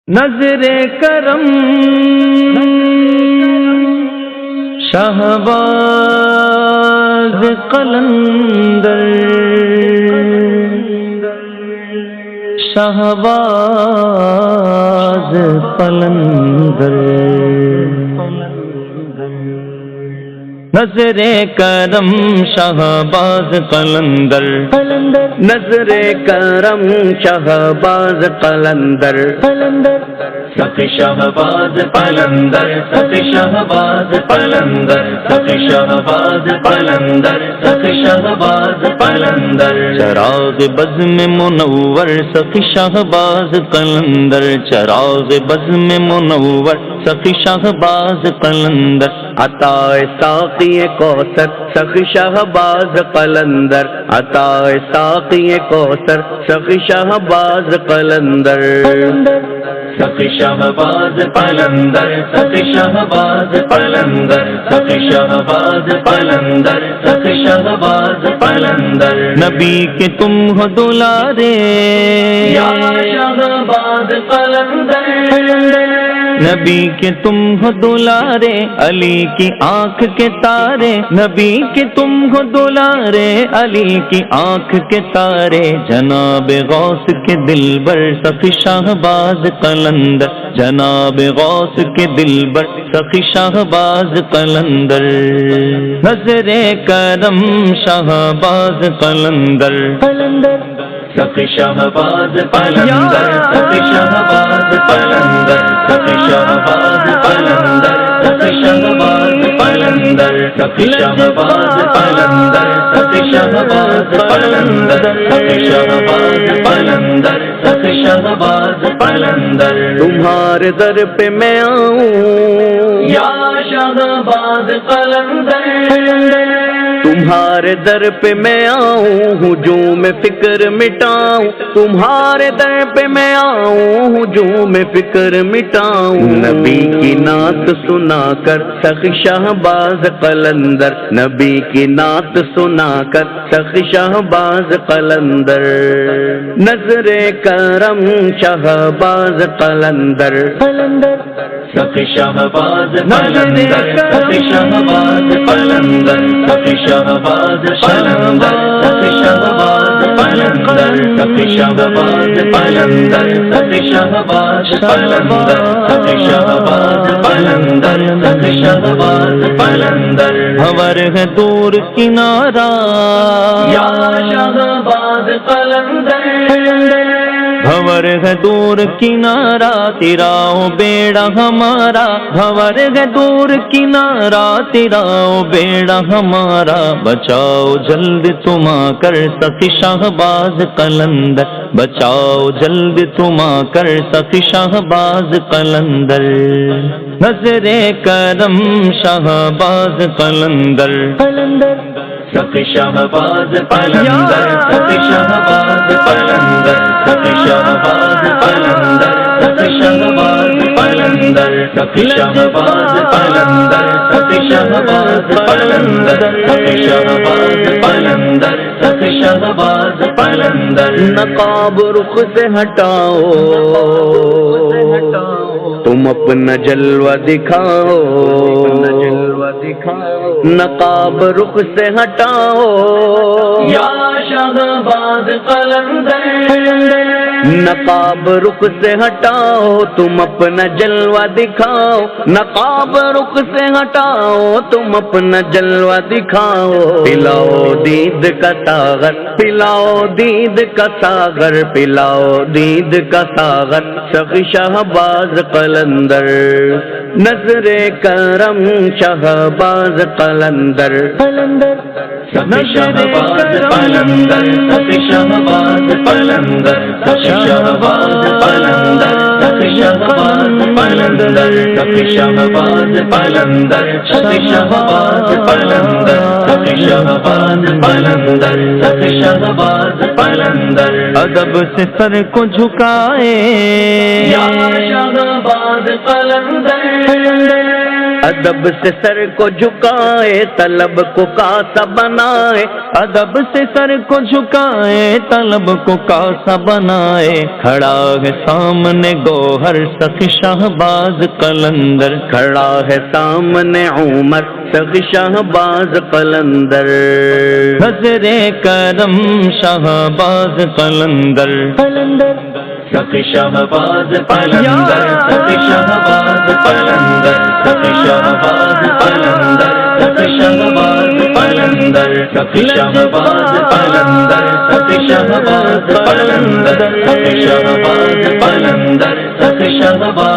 نظر کرم شہباز قلندر شہباز قلندر نظر کرم شہباز قلندر نظر کرم شہباز قلندر سخی شہباز قلندر سخی شہباز قلندر سخی شہباز قلندر سخی شہباز قلندر چراغ بزم منور سخی شہباز قلندر چراغ بزم منور سخی شہباز قلندر عطائے ساقی کوثر سخی شہباز قلندر عطائے ساقی کوثر سخی شہباز قلندر سخی شہباز قلندر سخی شہباز قلندر سخی شہباز قلندر سخی شہباز قلندر نبی کے تم ہو دلارے یا شہباز قلندر نبی کے تم ہو دلارے علی کی آنکھ کے تارے نبی کے تم ہو دلارے علی کی آنکھ کے تارے جناب غوث کے دلبر سخی شہباز قلندر جناب غوث کے دلبر سخی شہباز قلندر نظر کرم شہباز قلندر سخی شہباز قلندر سخی شہباز قلندر سخی شہباز قلندر سخی شہباز قلندر سخی شہباز قلندر سخی شہباز قلندر سخی شہباز قلندر سخی شہباز قلندر تمہارے در پہ میں آؤں یا شہباز قلندر تمہارے در پہ میں آؤں ہجوم فکر مٹاؤں تمہارے در پہ میں آؤں ہجوم فکر مٹاؤں نبی کی نعت سنا کر سخی شہباز قلندر نبی کی نعت سنا کر سخی شہباز قلندر نظر کرم شہباز قلندر سخی شہباز قلندر سخی شہباز قلندر سخی شہباز قلندر سخی شہباز قلندر سخی شہباز قلندر سخی شہباز قلندر سخی شہباز قلندر سخی شہباز قلندر بھور ہے دور کنارہ یا شہباز قلندر بھور ہے دور کنارہ تیرا بیڑا ہمارا بھور ہے دور کنارہ تیرا بیڑا ہمارا بچاؤ جلد تم آ کر سخی شہباز قلندر بچاؤ جلد تم آ کر سخی شہباز قلندر نظر کرم شہباز قلندر سخی شہباز قلندر سخی شہباز قلندر سخی شہباز قلندر سخی شہباز قلندر سخی شہباز قلندر سخی شہباز قلندر سخی شہباز قلندر سخی شہباز قلندر نقاب رخ سے ہٹاؤ تم اپنا جلوہ دکھاؤ نقاب رخ سے ہٹاؤ یا شہباز قلندر نقاب رخ سے ہٹاؤ تم اپنا جلوہ دکھاؤ نقاب رخ سے ہٹاؤ تم اپنا جلوہ دکھاؤ پلاؤ دید کا ساغر پلاؤ دید کا ساغر پلاؤ دید کا ساغر سخی شہباز قلندر نظر کرم شہباز قلندر سخی شہباز قلندر سخی شہباز قلندر سخی شہباز قلندر سخی شہباز قلندر سخی شہباز قلندر سخی شہباز قلندر سخی شہباز قلندر سخی شہباز قلندر ادب سے سر کو جھکائے یا شہباز قلندر ادب سے سر کو جھکائے طلب کو کاسا بنائے، ادب سے سر کو جھکائے طلب کو کاسا بنائے، کھڑا ہے سامنے گوہر سخی شہباز قلندر، کھڑا ہے سامنے عمر سخی شہباز قلندر، نظر کرم شہباز قلندر، سخی شہباز قلندر، سخی شہباز قلندر، سخی شہباز قلندر، سخی شہباز قلندر، سخی شہباز قلندر، سخی شہباز قلندر، سخی شہباز قلندر، سخی شہباز